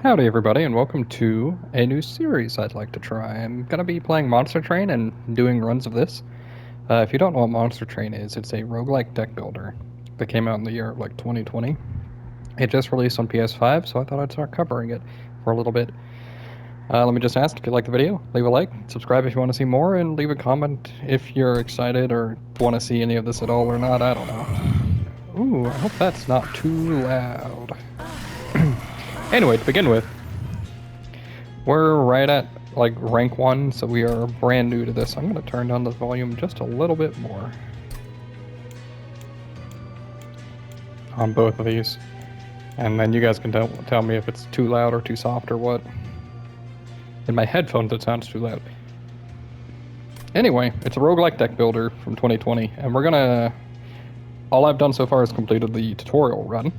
Howdy everybody and welcome to a new series I'd like to try. I'm going to be playing Monster Train and doing runs of this. If you don't know what Monster Train is, it's a roguelike deck builder that came out in the year of 2020. It just released on PS5, so I thought I'd start covering it for a little bit. Let me just ask, if you like the video, leave a like, subscribe if you want to see more, and leave a comment if you're excited or want to see any of this at all or not, I don't know. Ooh, I hope that's not too loud. Anyway, to begin with, we're right at rank 1, so we are brand new to this. I'm going to turn down the volume just a little bit more on both of these, and then you guys can tell me if it's too loud or too soft or what. In my headphones it sounds too loud. Anyway, it's a roguelike deck builder from 2020, and all I've done so far is completed the tutorial run.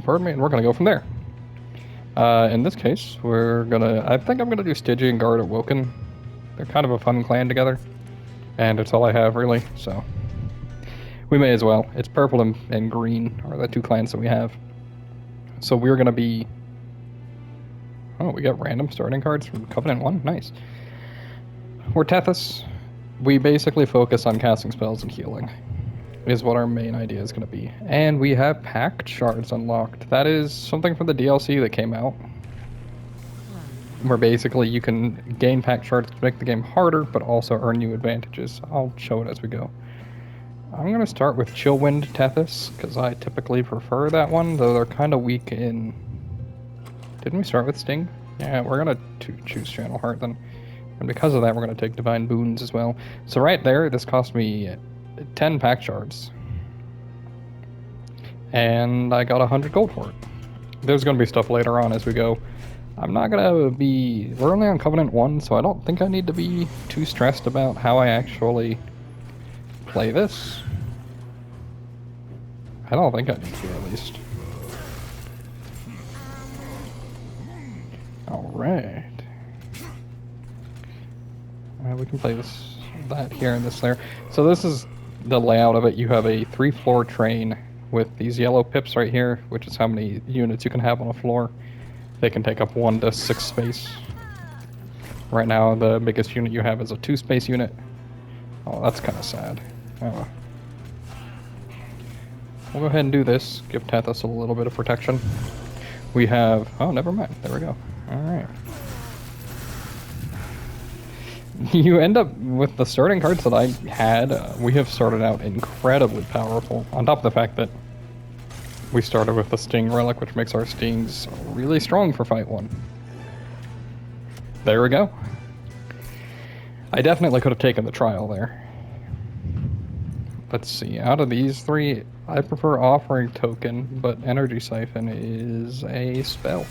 Pardon me, and we're gonna go from there. In this case, I think I'm gonna do Stygia and Guard Awoken. They're kind of a fun clan together, and it's all I have really, so we may as well. It's purple and green are the two clans that we have. So we're gonna be... Oh, we got random starting cards from Covenant 1, nice. We're Tethys. We basically focus on casting spells and healing, is what our main idea is going to be. And we have pact shards unlocked. That is something from the DLC that came out, where basically you can gain pact shards to make the game harder, but also earn you advantages. I'll show it as we go. I'm going to start with Chillwind Tethys, because I typically prefer that one, though they're kind of weak in... Didn't we start with Sting? Yeah, we're going to choose Channel Heart then. And because of that, we're going to take Divine Boons as well. So right there, this cost me 10 pack shards, and I got 100 gold for it. There's going to be stuff later on as we go. I'm not going to be... We're only on Covenant 1, so I don't think I need to be too stressed about how I actually play this. I don't think I need to, at least. Alright. We can play that here and this there. So this is the layout of it. You have a 3-floor train with these yellow pips right here, which is how many units you can have on a floor. They can take up 1 to 6 space. Right now the biggest unit you have is a 2-space unit. Oh, that's kind of sad. Oh. We'll go ahead and do this. Give Tethys a little bit of protection. We have... Oh, never mind. There we go. Alright. You end up with the starting cards that I had. We have started out incredibly powerful. On top of the fact that we started with the Sting Relic, which makes our Stings really strong for Fight 1. There we go. I definitely could have taken the trial there. Let's see, out of these three, I prefer Offering Token, but Energy Siphon is a spell.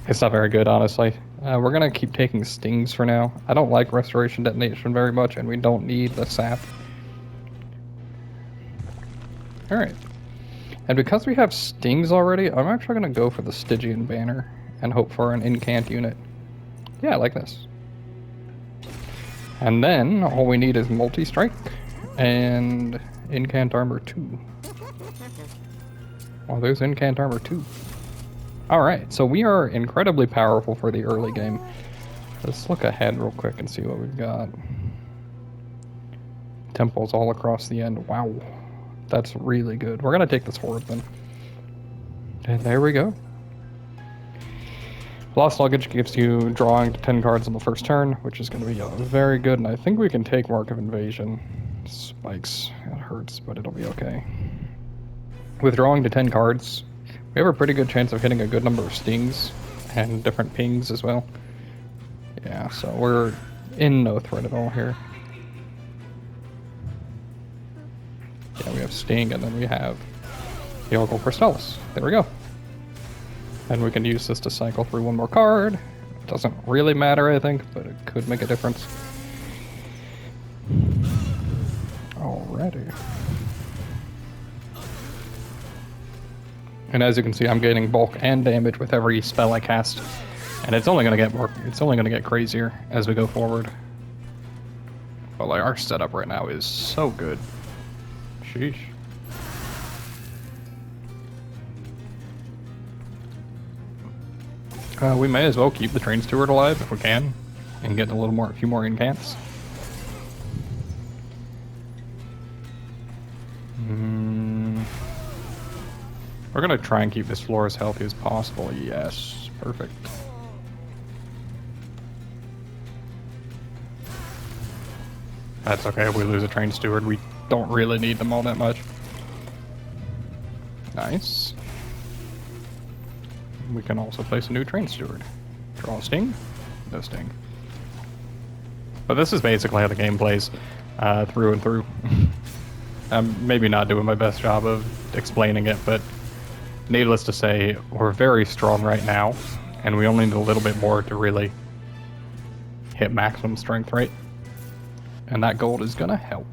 It's not very good, honestly. We're going to keep taking Stings for now. I don't like Restoration Detonation very much, and we don't need the sap. Alright. And because we have Stings already, I'm actually going to go for the Stygian Banner and hope for an Incant unit. Yeah, like this. And then, all we need is Multi-Strike and Incant Armor 2. Oh, there's Incant Armor 2. Alright, so we are incredibly powerful for the early game. Let's look ahead real quick and see what we've got. Temples all across the end. Wow. That's really good. We're going to take this forward then. And there we go. Lost Luggage gives you drawing to 10 cards on the first turn, which is going to be very good. And I think we can take Mark of Invasion. Spikes. It hurts, but it'll be okay. With drawing to 10 cards, we have a pretty good chance of hitting a good number of Stings and different pings as well. Yeah, so we're in no threat at all here. Yeah, we have Sting, and then we have the Oracle Crystallis. There we go. And we can use this to cycle through one more card. It doesn't really matter, I think, but it could make a difference. Alrighty. And as you can see, I'm getting bulk and damage with every spell I cast, and it's only gonna get crazier as we go forward. But like, our setup right now is so good. Sheesh. We may as well keep the train steward alive if we can, and get a few more incants. We're gonna try and keep this floor as healthy as possible. Yes, perfect. That's okay if we lose a train steward. We don't really need them all that much. Nice. We can also place a new train steward. Draw a sting? No sting. But this is basically how the game plays through and through. I'm maybe not doing my best job of explaining it, but needless to say, we're very strong right now, and we only need a little bit more to really hit maximum strength rate. And that gold is gonna help.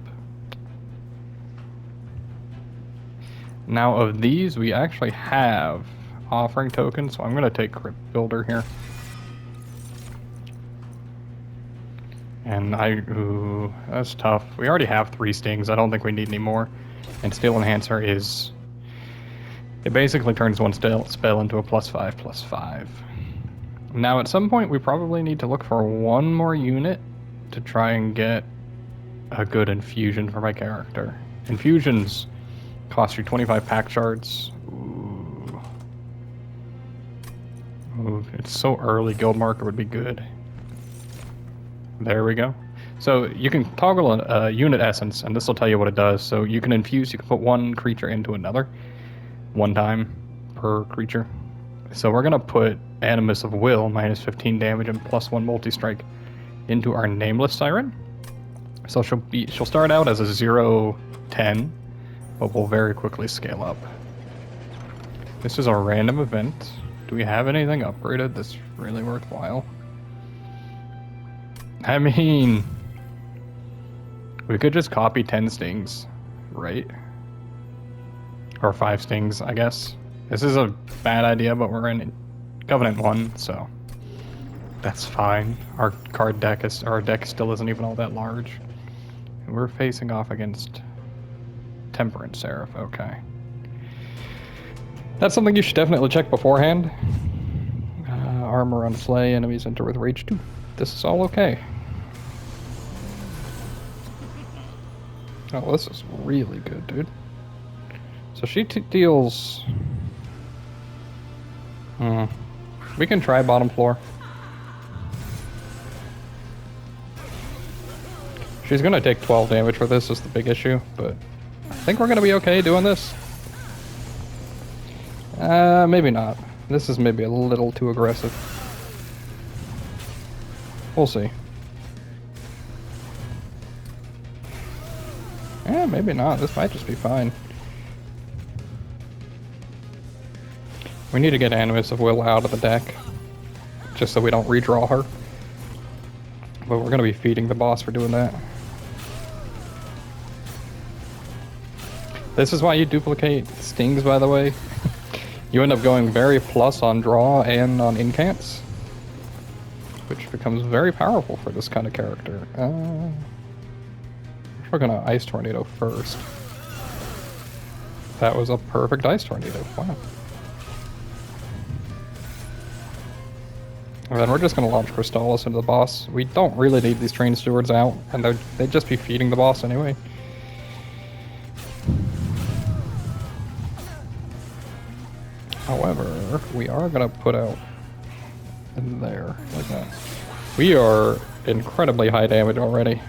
Now of these, we actually have offering tokens, so I'm gonna take Crypt Builder here. And ooh, that's tough. We already have 3 stings, I don't think we need any more. And Steel Enhancer is, it basically turns one spell into a +5/+5. Now at some point we probably need to look for one more unit to try and get a good infusion for my character. Infusions cost you 25 pack shards. Ooh, it's so early, guild marker would be good. There we go. So you can toggle a unit essence, and this will tell you what it does. So you can infuse, you can put one creature into another, one time per creature. So we're gonna put Animus of Will, -15 damage and +1 multi-strike, into our Nameless Siren. So she'll start out as a 0/10, but will very quickly scale up. This is a random event. Do we have anything upgraded that's really worthwhile? I mean, we could just copy 10 stings, right? Or 5 stings, I guess. This is a bad idea, but we're in Covenant 1, so that's fine. Our deck still isn't even all that large. And we're facing off against Temperance Seraph, okay. That's something you should definitely check beforehand. Armor on Slay, enemies enter with Rage 2. This is all okay. Oh, this is really good, dude. So she deals... We can try bottom floor. She's gonna take 12 damage for this is the big issue, but I think we're gonna be okay doing this. Maybe not. This is maybe a little too aggressive. We'll see. Yeah, maybe not. This might just be fine. We need to get Animus of Will out of the deck, just so we don't redraw her. But we're gonna be feeding the boss for doing that. This is why you duplicate stings, by the way. You end up going very plus on draw and on incants, which becomes very powerful for this kind of character. We're gonna Ice Tornado first. That was a perfect Ice Tornado. Wow. And then we're just gonna launch Crystallis into the boss. We don't really need these train stewards out, and they'd just be feeding the boss anyway. However, we are gonna put out in there, like that. We are incredibly high damage already.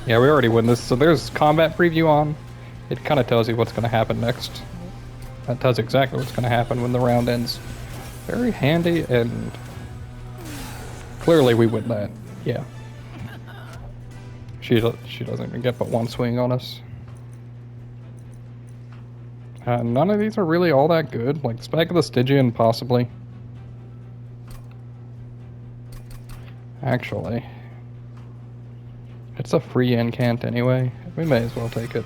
Yeah, we already win this, so there's combat preview on. It kind of tells you what's gonna happen next. That tells you exactly what's gonna happen when the round ends. Very handy, and clearly we win that. Yeah. She doesn't even get but one swing on us. None of these are really all that good. Like Spike of the Stygian, possibly. Actually, it's a free incant anyway. We may as well take it.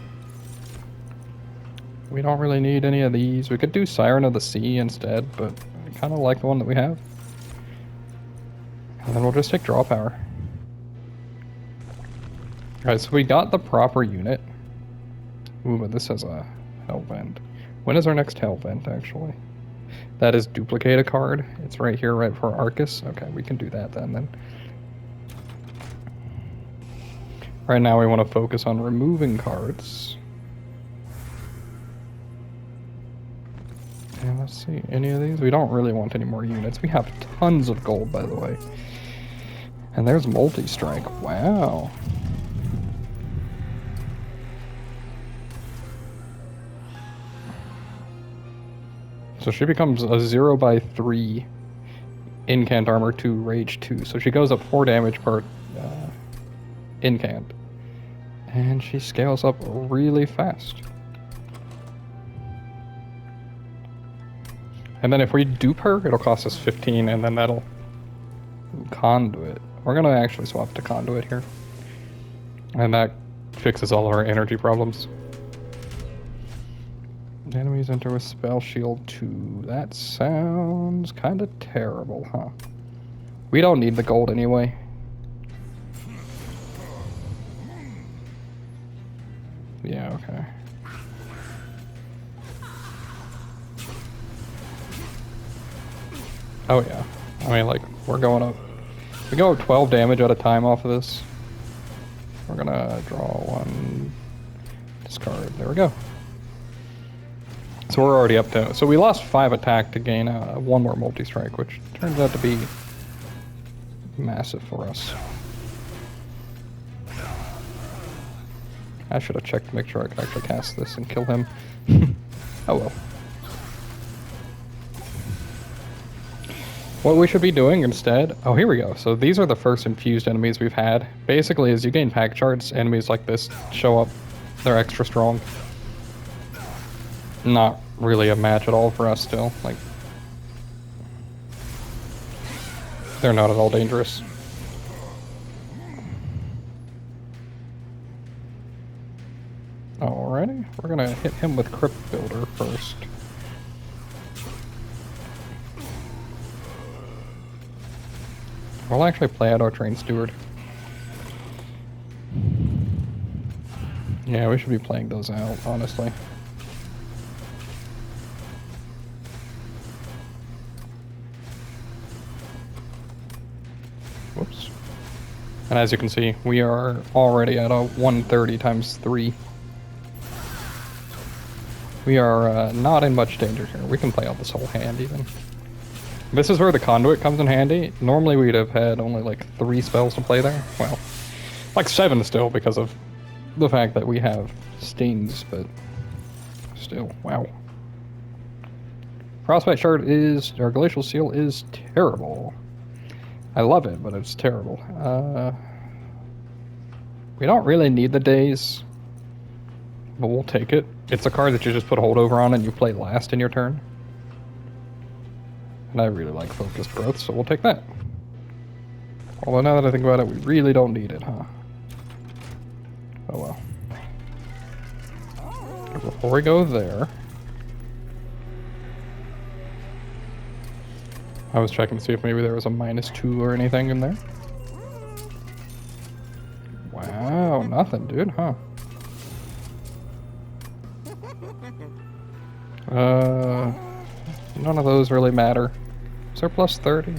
We don't really need any of these. We could do Siren of the Sea instead, but I kind of like the one that we have. And then we'll just take draw power. Alright, so we got the proper unit. Ooh, but this has a Hellvent. When is our next Hellvent, actually? That is duplicate a card. It's right here, right for Arcus. Okay, we can do that then. Right now we want to focus on removing cards. And let's see, any of these? We don't really want any more units. We have tons of gold, by the way. And there's multi-strike. Wow. So she becomes a 0/3 incant armor 2, rage 2. So she goes up 4 damage per incant. And she scales up really fast. And then if we dupe her, it'll cost us 15, and then that'll conduit. We're gonna actually swap to conduit here. And that fixes all of our energy problems. Enemies enter with spell shield 2. That sounds kind of terrible, huh? We don't need the gold anyway. Yeah, okay. Oh yeah. I mean, like, we're going up. We go up 12 damage at a time off of this. We're gonna draw 1, discard. There we go. So we're already up to... So we lost 5 attack to gain 1 more multi-strike, which turns out to be massive for us. I should have checked to make sure I could actually cast this and kill him. Oh well. What we should be doing instead... Oh, here we go. So these are the first infused enemies we've had. Basically, as you gain pack charts, enemies like this show up. They're extra strong. Not really a match at all for us still. Like, they're not at all dangerous. Alrighty, we're gonna hit him with Crypt Builder first. We'll actually play out our Train Steward. Yeah, we should be playing those out, honestly. Whoops. And as you can see, we are already at a 130 times 3. We are not in much danger here. We can play out this whole hand even. This is where the conduit comes in handy. Normally we'd have had only like 3 spells to play there. Well, like 7 still because of the fact that we have stings, but still, wow. Frostbite Shard is, or Glacial Seal is terrible. I love it, but it's terrible. We don't really need the days, but we'll take it. It's a card that you just put a holdover on and you play last in your turn. And I really like Focused Growth, so we'll take that. Although now that I think about it, we really don't need it, huh? Oh well. Before we go there, I was checking to see if maybe there was a -2 or anything in there. Wow, nothing, dude, huh? None of those really matter. Is there plus 30?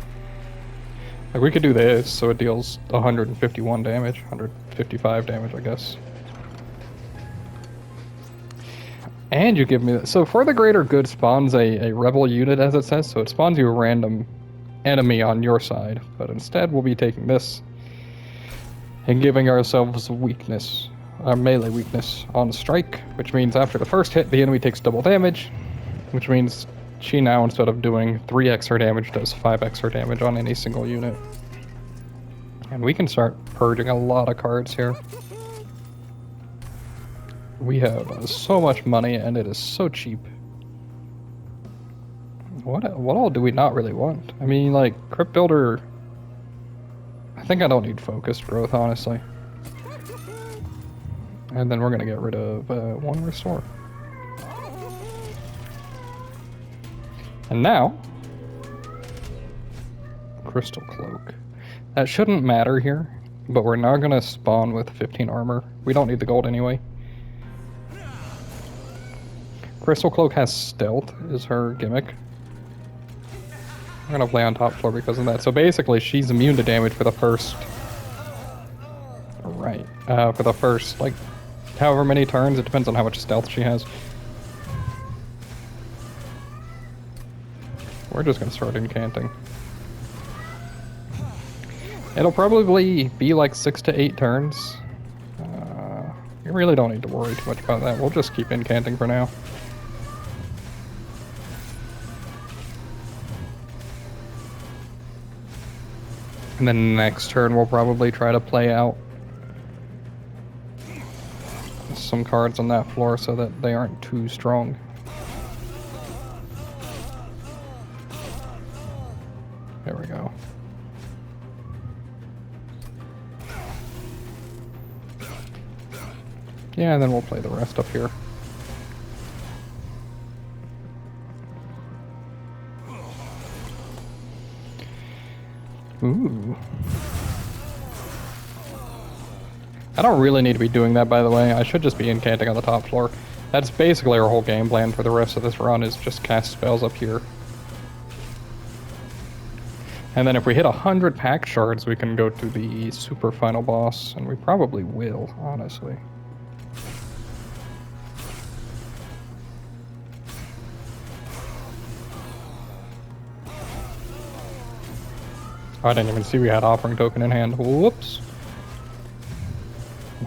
Like, we could do this, so it deals 151 damage, 155 damage, I guess. And you give me that. So for the greater good spawns a rebel unit, as it says, so it spawns you a random enemy on your side. But instead, we'll be taking this and giving ourselves a weakness, our melee weakness on strike, which means after the first hit, the enemy takes double damage, which means she now, instead of doing 3 extra damage, does 5 extra damage on any single unit. And we can start purging a lot of cards here. We have so much money, and it is so cheap. What all do we not really want? I mean, like, Crypt Builder... I think I don't need Focused Growth, honestly. And then we're gonna get rid of 1 Restore. And now, Crystal Cloak. That shouldn't matter here, but we're now gonna spawn with 15 armor. We don't need the gold anyway. Crystal Cloak has stealth, is her gimmick. We're gonna play on top floor because of that. So basically, she's immune to damage for the first... Right. For the first, like, however many turns. It depends on how much stealth she has. We're just gonna start incanting. It'll probably be like 6 to 8 turns. You really don't need to worry too much about that. We'll just keep incanting for now. And then next turn we'll probably try to play out some cards on that floor so that they aren't too strong. There we go. Yeah, and then we'll play the rest up here. Ooh. I don't really need to be doing that, by the way. I should just be incanting on the top floor. That's basically our whole game plan for the rest of this run, is just cast spells up here. And then if we hit 100 pack shards, we can go to the super final boss, and we probably will, honestly. Oh, I didn't even see we had offering token in hand. Whoops.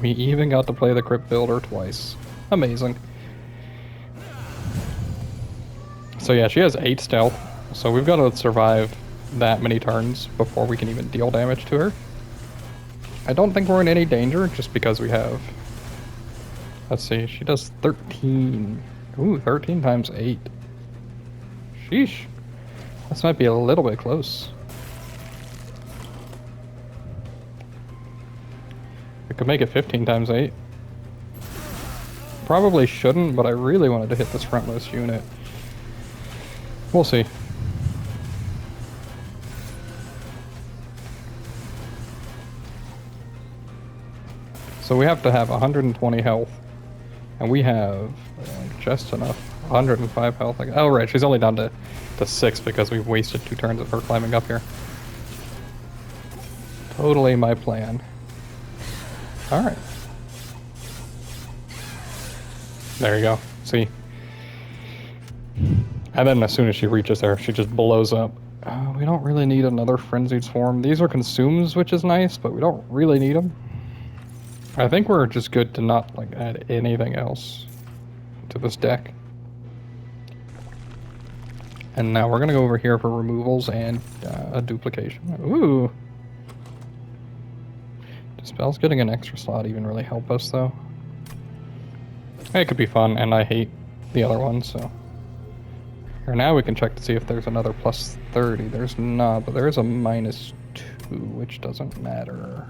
We even got to play the Crypt Builder twice. Amazing. So yeah, she has 8 stealth, so we've got to survive that many turns before we can even deal damage to her. I don't think we're in any danger, just because we have... Let's see, she does 13. Ooh, 13 times 8. Sheesh. This might be a little bit close. We could make it 15 times 8. Probably shouldn't, but I really wanted to hit this frontmost unit. We'll see. So we have to have 120 health, and we have just enough. 105 health. Oh right, she's only down to 6 because we've wasted 2 turns of her climbing up here. Totally my plan. Alright. There you go. See? And then as soon as she reaches there, she just blows up. We don't really need another Frenzied Swarm. These are consumes, which is nice, but we don't really need them. I think we're just good to not like add anything else to this deck. And now we're going to go over here for removals and a duplication. Ooh! Spells getting an extra slot even really help us, though. It could be fun, and I hate the other one, so... Here, now we can check to see if there's another plus 30. There's not, but there is a minus 2, which doesn't matter.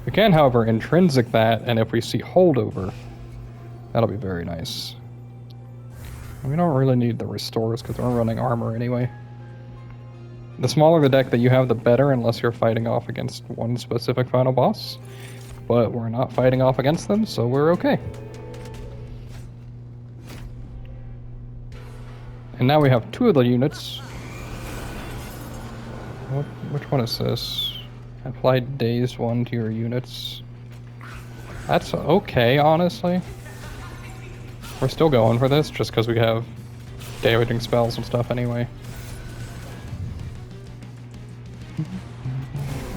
We can, however, intrinsic that, and if we see holdover, that'll be very nice. We don't really need the restores, because we're running armor anyway. The smaller the deck that you have, the better, unless you're fighting off against one specific final boss. But we're not fighting off against them, so we're okay. And now we have 2 of the units. Which one is this? Apply Daze 1 to your units. That's okay, honestly. We're still going for this, just because we have damaging spells and stuff anyway.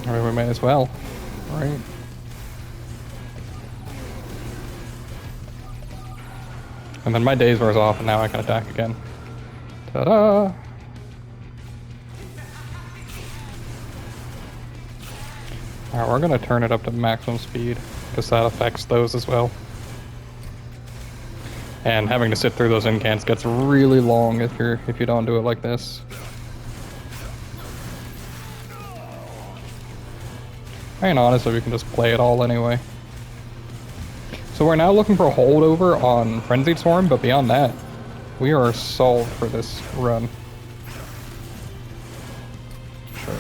I mean, we may as well, right? And then my daze wears off, and now I can attack again. Ta-da! Alright, we're gonna turn it up to maximum speed, because that affects those as well. And having to sit through those incants gets really long if you don't do it like this. And honestly, we can just play it all anyway. So we're now looking for a holdover on Frenzied Swarm, but beyond that, we are solved for this run. Sure.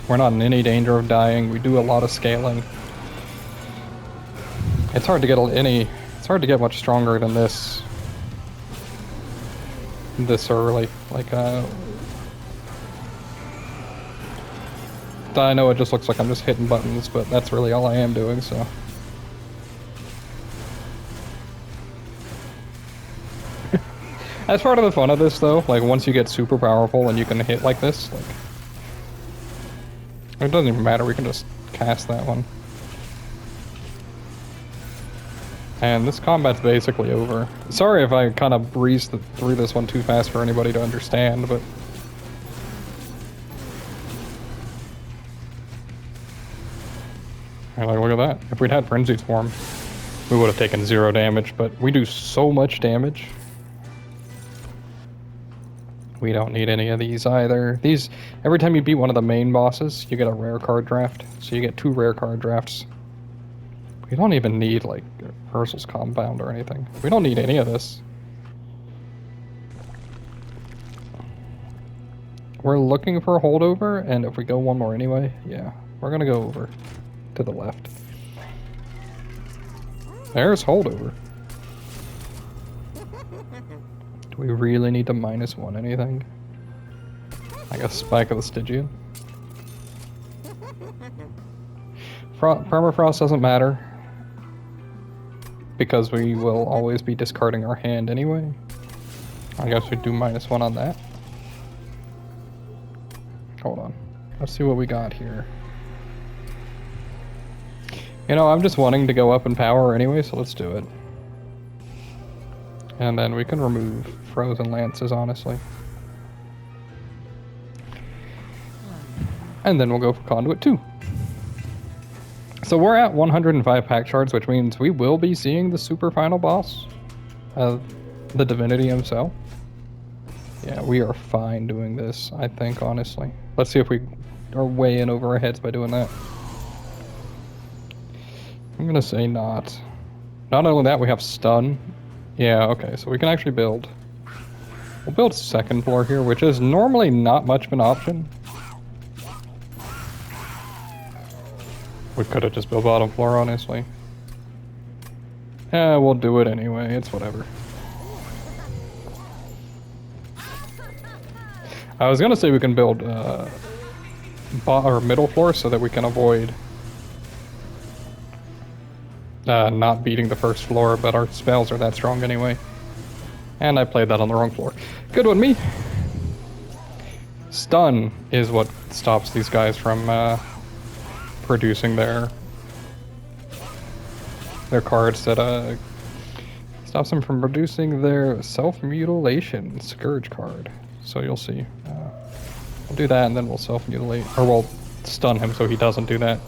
We're not in any danger of dying. We do a lot of scaling. It's hard to get much stronger than this this early. Like, I know it just looks like I'm just hitting buttons, but that's really all I am doing, so. That's part of the fun of this, though. Like, once you get super powerful and you can hit like this, like... It doesn't even matter, we can just cast that one. And this combat's basically over. Sorry if I kind of breezed through this one too fast for anybody to understand, but... Like, look at that. If we'd had Frenzied Form, we would have taken 0 damage, but we do so much damage. We don't need any of these either. These, every time you beat one of the main bosses, you get a rare card draft. So you get 2 rare card drafts. We don't even need, like, Ursul's Compound or anything. We don't need any of this. We're looking for a holdover, and if we go one more anyway, yeah, we're gonna go over to the left. There's holdover. Do we really need to -1 anything? I guess Spike of the Stygian. Permafrost doesn't matter, because we will always be discarding our hand anyway. I guess we'd do -1 on that. Hold on. Let's see what we got here. You know, I'm just wanting to go up in power anyway, so let's do it. And then we can remove Frozen Lances, honestly. And then we'll go for Conduit 2. So we're at 105 pack shards, which means we will be seeing the super final boss of the divinity himself. Yeah, we are fine doing this, I think, honestly. Let's see if we are way in over our heads by doing that. I'm gonna say not. Not only that, we have stun. Yeah, okay, so we can actually build. We'll build second floor here, which is normally not much of an option. We could have just built bottom floor, honestly. Yeah, we'll do it anyway, it's whatever. I was gonna say we can build or middle floor so that we can avoid not beating the first floor, but our spells are that strong anyway. And I played that on the wrong floor. Good one, me! Stun is what stops these guys from producing their cards that stops them from producing their self-mutilation Scourge card. So you'll see. We'll do that and then we'll self-mutilate, or we'll stun him so he doesn't do that.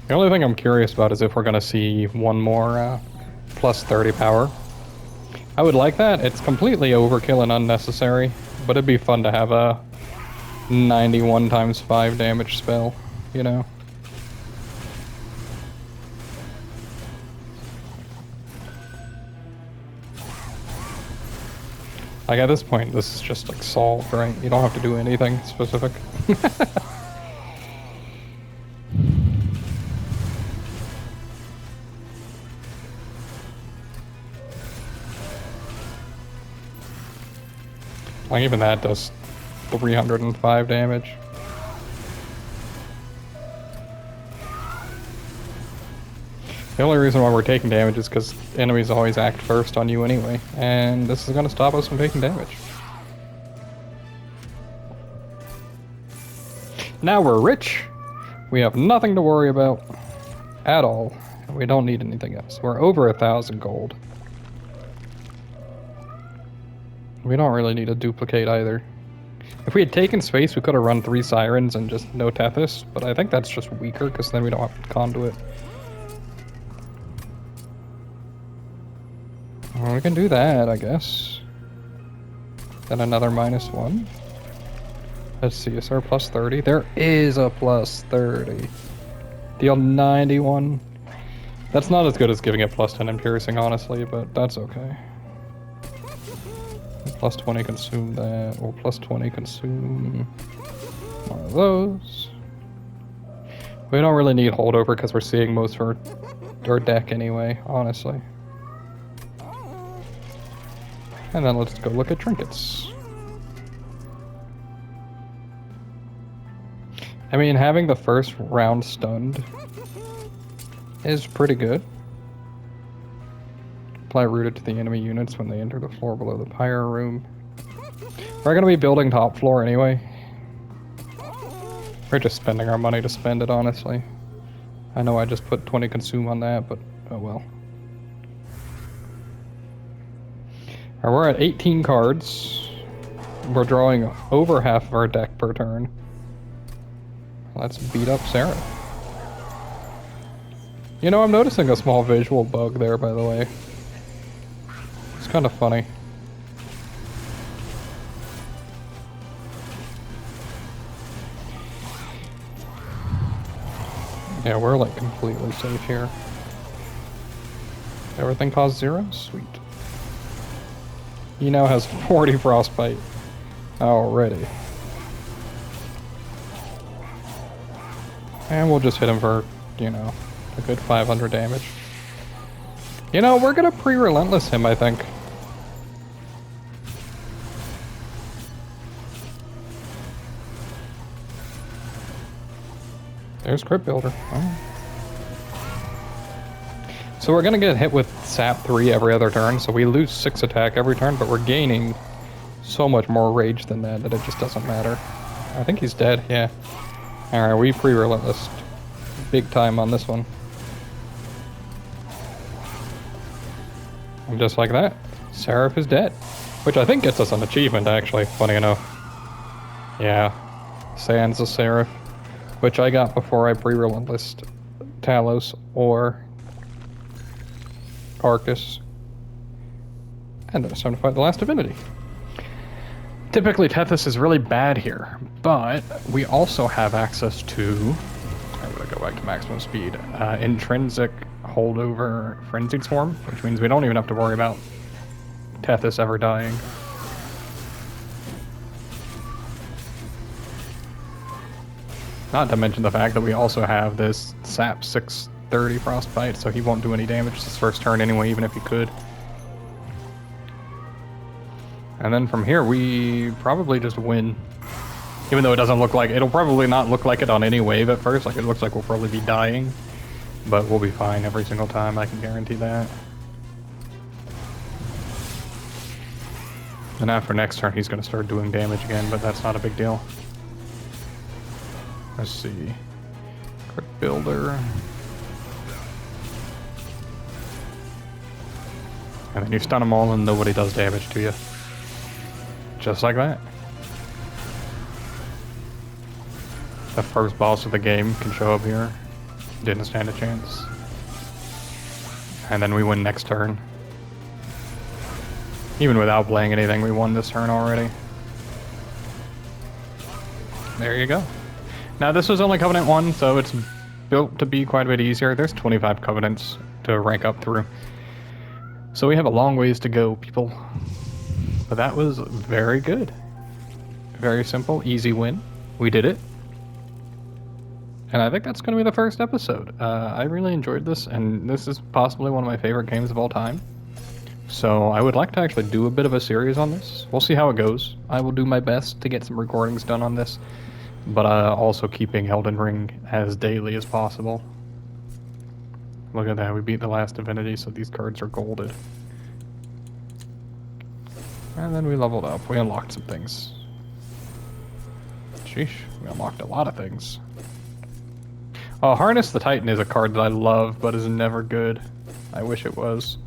The only thing I'm curious about is if we're going to see one more plus 30 power. I would like that. It's completely overkill and unnecessary, but it'd be fun to have a 91 times 5 damage spell, you know? Like at this point, this is just like solved, right? You don't have to do anything specific. Like even that does 305 damage. The only reason why we're taking damage is because enemies always act first on you anyway, and this is going to stop us from taking damage. Now we're rich. We have nothing to worry about at all. And we don't need anything else. We're over 1,000 gold. We don't really need a duplicate either. If we had taken space, we could have run 3 Sirens and just no Tethys, but I think that's just weaker because then we don't have Conduit. Well, we can do that, I guess. Then another -1. Let's see, is there a plus 30? There is a plus 30. Deal 91. That's not as good as giving it plus 10 in piercing, honestly, but that's okay. Plus 20 consume that, or plus 20 consume one of those. We don't really need holdover because we're seeing most of our deck anyway, honestly. And then let's go look at trinkets. I mean, having the first round stunned is pretty good. Apply rooted to the enemy units when they enter the floor below the pyre room. We're going to be building top floor anyway. We're just spending our money to spend it, honestly. I know I just put 20 consume on that, but oh well. Alright, we're at 18 cards. We're drawing over half of our deck per turn. Let's beat up Sarah. You know, I'm noticing a small visual bug there, by the way. It's kind of funny. Yeah, we're like completely safe here. Everything costs 0? Sweet. He now has 40 frostbite already. And we'll just hit him for, you know, a good 500 damage. You know, we're gonna pre-relentless him, I think. There's Crypt Builder. Oh. So we're gonna get hit with Sap 3 every other turn, so we lose 6 attack every turn, but we're gaining so much more rage than that it just doesn't matter. I think he's dead, yeah. Alright, we pre-relentless big time on this one. And just like that, Seraph is dead. Which I think gets us an achievement, actually, funny enough. Yeah, Sans the Seraph. Which I got before I pre-relentless Talos or Arcus. And then it's time to fight the last divinity. Typically Tethys is really bad here, but we also have access to, I'm gonna go back to maximum speed, intrinsic holdover frenzied swarm, which means we don't even have to worry about Tethys ever dying. Not to mention the fact that we also have this Sap 630 Frostbite, so he won't do any damage this first turn anyway, even if he could. And then from here, we probably just win. Even though it doesn't look like, it'll probably not look like it on any wave at first, like it looks like we'll probably be dying. But we'll be fine every single time, I can guarantee that. And after next turn, he's going to start doing damage again, but that's not a big deal. Let's see. Crypt Builder. And then you stun them all and nobody does damage to you. Just like that. The first boss of the game can show up here. Didn't stand a chance. And then we win next turn. Even without playing anything, we won this turn already. There you go. Now this was only Covenant 1, so it's built to be quite a bit easier. There's 25 Covenants to rank up through. So we have a long ways to go, people. But that was very good. Very simple, easy win. We did it. And I think that's going to be the first episode. I really enjoyed this, and this is possibly one of my favorite games of all time. So I would like to actually do a bit of a series on this. We'll see how it goes. I will do my best to get some recordings done on this. But also keeping Elden Ring as daily as possible. Look at that, we beat the last divinity, so these cards are golded. And then we leveled up. We unlocked some things. Sheesh, we unlocked a lot of things. Oh, Harness the Titan is a card that I love, but is never good. I wish it was.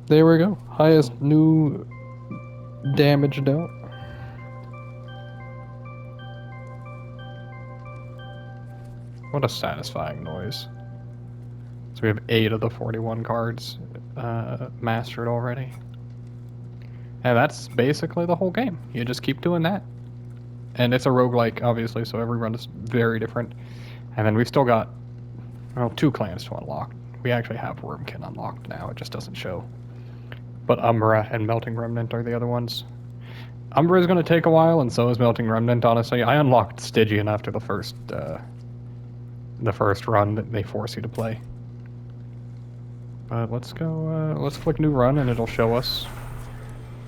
There we go. Highest new damage dealt. What a satisfying noise. So we have 8 of the 41 cards mastered already. And that's basically the whole game. You just keep doing that. And it's a roguelike, obviously, so every run is very different. And then we've still got, well, 2 clans to unlock. We actually have Wormkin unlocked now, it just doesn't show. But Umbra and Melting Remnant are the other ones. Umbra is going to take a while, and so is Melting Remnant, honestly. I unlocked Stygian after the first run that they force you to play. But let's go, let's click New Run, and it'll show us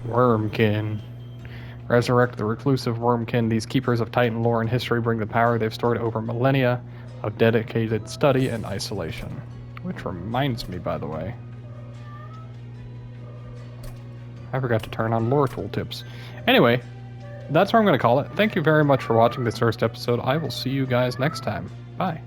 Wormkin. Resurrect the reclusive Wormkin. These keepers of Titan lore and history bring the power they've stored over millennia of dedicated study and isolation. Which reminds me, by the way, I forgot to turn on lore tooltips. Anyway, that's where I'm going to call it. Thank you very much for watching this first episode. I will see you guys next time. Bye.